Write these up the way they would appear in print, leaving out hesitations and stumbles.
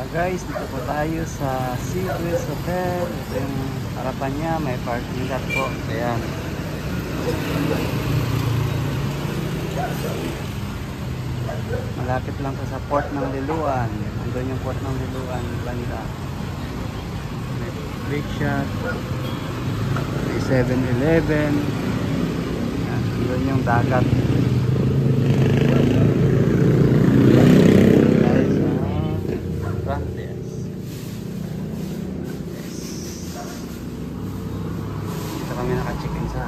Guys, dito po tayo sa Sea Breeze Hotel. Ito yung harapan niya, may parking lot po. Ayan. Malapit lang po sa Port ng Liloan. Andun yung Port ng Liloan, banda. May Bake Shop, may 7-Eleven. Andun yung dagat. Kami naka-check-in sa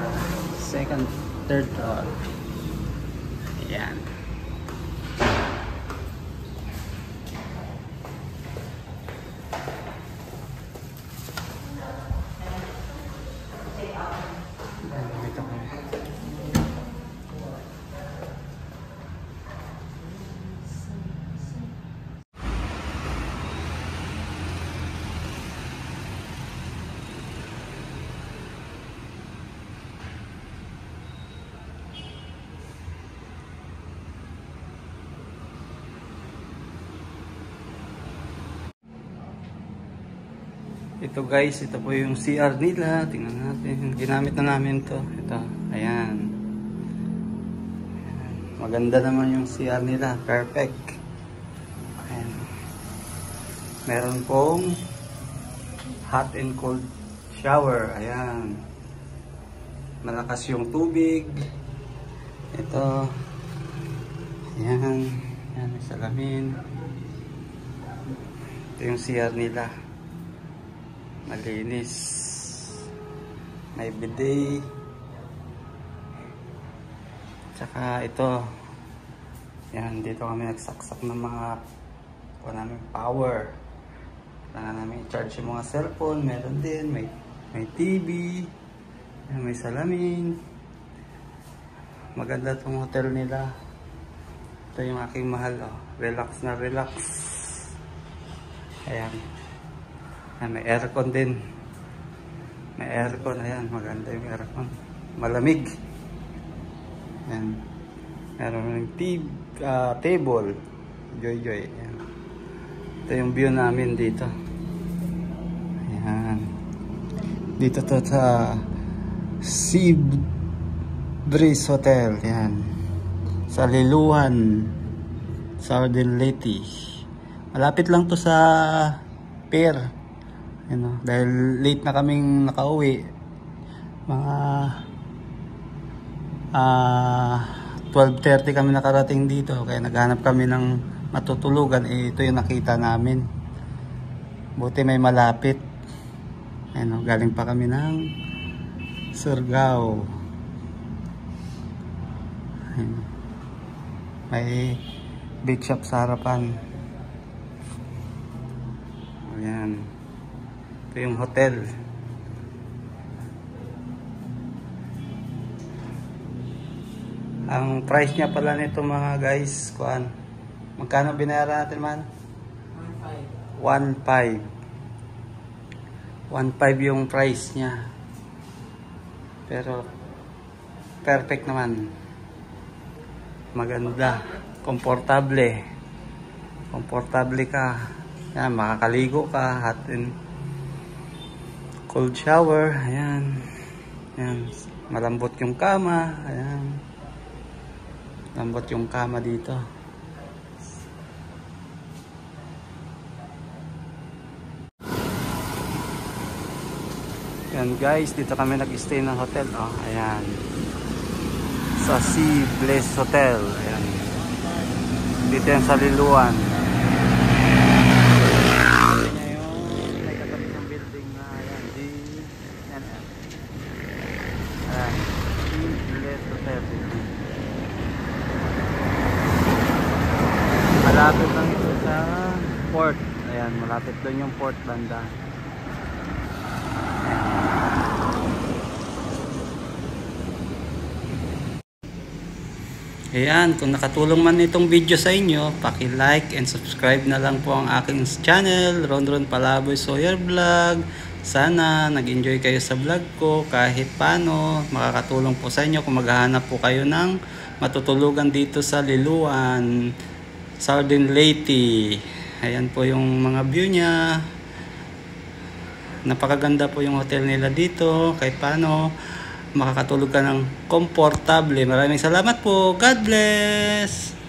second, third floor. Ayan. Dito kami. Ito guys, ito po yung CR nila. Tingnan natin. Ginamit na namin to. Ito, ayan. Maganda naman yung CR nila. Perfect. Ayan. Meron pong hot and cold shower. Ayan. Malakas yung tubig. Ito. Ayan. Ayan, may salamin. Ito yung CR nila. Malinis. May bidet. Tsaka ito. Yan, dito kami nagsaksak ng mga power. Kailangan namin i-charge yung mga cellphone. Meron din. May TV. May salamin. Maganda itong hotel nila. Ito yung aking mahal. Oh. Relax na relax. Ayan. May aircon din. May aircon. Ayan, maganda yung aircon. Malamig. Ayan. Meron ng table. Joy. Ayan. Ito yung view namin dito. Ayan. Dito to sa Sea Breeze Hotel. Ayan. Sa Liloan, Southern Leyte. Malapit lang to sa pier. Ano, dahil late na kaming nakauwi, mga 12:30 kami nakarating dito, kaya naghanap kami ng matutulugan. Ito yung nakita namin, buti may malapit. Ano, galing pa kami ng Surigao. May bake shop sa harapan. Ayan. Ito yung hotel. Ang price niya pala nito mga guys, kuan. Magkano binayaran natin man? 1.5. 1.5 yung price niya. Pero perfect naman. Maganda, komportable. Komportable ka. Yan, makakaligo ka, hot and cold shower. Ayan. Ayan. Malambot yung kama. Ayan. Lambot yung kama dito. Ayan guys, dito kami nag-stay ng hotel. Oh, ayan. Sa Sea Breeze Hotel. Ayan. Dito yan sa Liloan. Malapit lang ito sa port. Ayan, malapit doon yung port banda. Ayan, kung nakatulong man itong video sa inyo, paki-like and subscribe na lang po ang aking channel, Ron Palaboy Sawyer Vlog. Sana nag-enjoy kayo sa vlog ko. Kahit paano, makakatulong po sa inyo kung maghahanap po kayo ng matutulugan dito sa Liloan. Southern Leyte. Ayan po yung mga view niya. Napakaganda po yung hotel nila dito. Kahit paano, makakatulog ka ng komportable. Maraming salamat po. God bless!